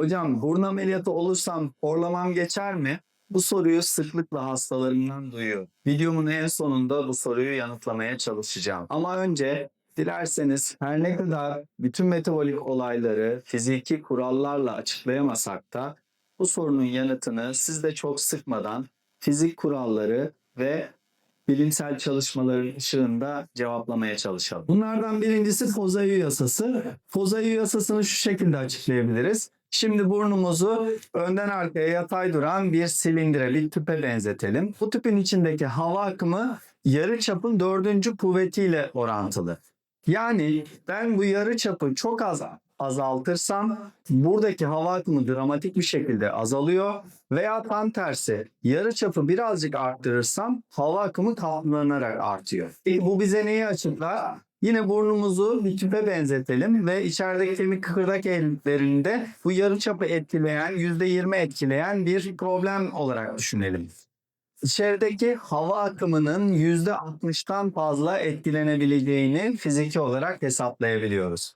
Hocam burun ameliyatı olursam horlamam geçer mi? Bu soruyu sıklıkla hastalarımdan duyuyorum. Videomun en sonunda bu soruyu yanıtlamaya çalışacağım. Ama önce dilerseniz her ne kadar bütün metabolik olayları fiziki kurallarla açıklayamasak da bu sorunun yanıtını siz de çok sıkmadan fizik kuralları ve bilimsel çalışmaların ışığında cevaplamaya çalışalım. Bunlardan birincisi Fozay yasası. Fozay yasasını şu şekilde açıklayabiliriz. Şimdi burnumuzu önden arkaya yatay duran bir silindire, bir tüpe benzetelim. Bu tüpün içindeki hava akımı yarıçapın 4. kuvvetiyle orantılı. Yani ben bu yarıçapı çok az azaltırsam buradaki hava akımı dramatik bir şekilde azalıyor veya tam tersi yarıçapı birazcık arttırırsam hava akımı katlanarak artıyor. Bu bize neyi açıklar? Yine burnumuzu bir tüpe benzetelim ve içerideki kemik kıkırdak ellerinde bu yarıçapı etkileyen, %20 etkileyen bir problem olarak düşünelim. İçerideki hava akımının %60'tan fazla etkilenebileceğini fiziki olarak hesaplayabiliyoruz.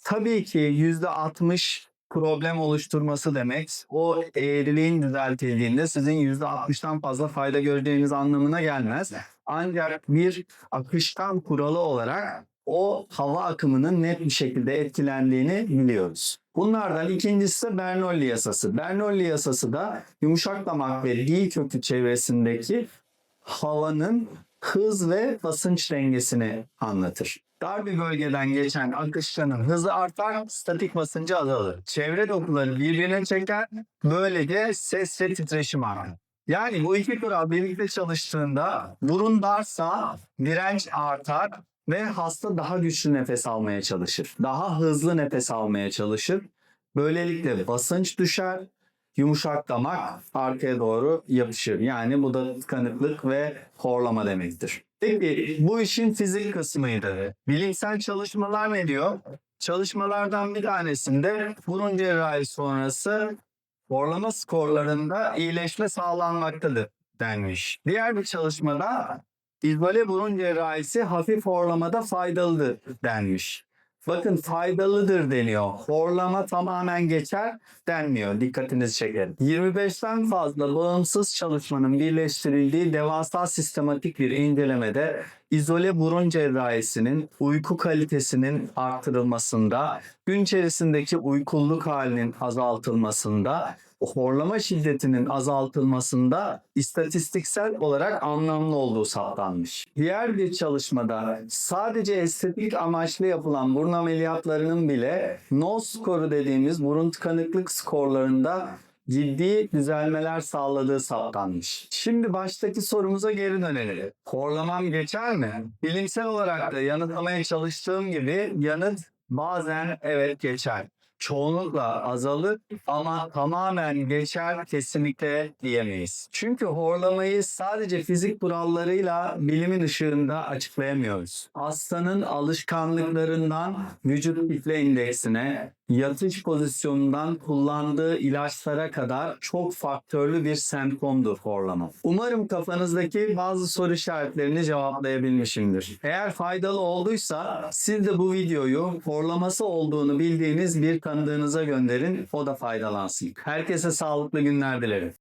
Tabii ki %60 problem oluşturması demek o eğriliğin düzeltildiğinde sizin %60'tan fazla fayda göreceğiniz anlamına gelmez. Ancak bir akışkan kuralı olarak o hava akımının net bir şekilde etkilendiğini biliyoruz. Bunlardan ikincisi de Bernoulli yasası. Bernoulli yasası da yumuşak damak ve dil kökü çevresindeki havanın hız ve basınç dengesini anlatır. Dar bir bölgeden geçen akışkanın hızı artar, statik basıncı azalır. Çevre dokuları birbirine çeker, böylece ses ve titreşim artar. Yani bu iki kural birlikte çalıştığında burun darsa direnç artar ve hasta daha güçlü nefes almaya çalışır. Daha hızlı nefes almaya çalışır. Böylelikle basınç düşer, yumuşak damak arkaya doğru yapışır. Yani bu da tıkanıklık ve horlama demektir. Peki bu işin fizik kısmıydı. Bilimsel çalışmalar ne diyor? Çalışmalardan bir tanesinde burun cerrahi sonrası horlama skorlarında iyileşme sağlanmaktadır denmiş. Diğer bir çalışmada izole burun cerrahisi hafif horlamada faydalıdır denmiş. Bakın faydalıdır deniyor. Horlama tamamen geçer denmiyor. Dikkatinizi çekerim. 25'ten fazla bağımsız çalışmanın birleştirildiği devasa sistematik bir incelemede izole burun cerrahisinin uyku kalitesinin artırılmasında, gün içerisindeki uykuluk halinin azaltılmasında, horlama şiddetinin azaltılmasında istatistiksel olarak anlamlı olduğu saptanmış. Diğer bir çalışmada sadece estetik amaçlı yapılan burun ameliyatlarının bile nose skoru dediğimiz burun tıkanıklık skorlarında ciddi düzelmeler sağladığı saptanmış. Şimdi baştaki sorumuza geri dönelim. Horlamam geçer mi? Bilimsel olarak da yanıtlamaya çalıştığım gibi yanıt bazen evet geçer. Çoğunlukla azalır ama tamamen geçer kesinlikle diyemeyiz. Çünkü horlamayı sadece fizik kurallarıyla bilimin ışığında açıklayamıyoruz. Hastanın alışkanlıklarından vücut kitle indeksine, yatış pozisyonundan kullandığı ilaçlara kadar çok faktörlü bir semptomdur horlama. Umarım kafanızdaki bazı soru işaretlerini cevaplayabilmişimdir. Eğer faydalı olduysa siz de bu videoyu horlaması olduğunu bildiğiniz bir tanıdığınıza gönderin, o da faydalansın. Herkese sağlıklı günler dilerim.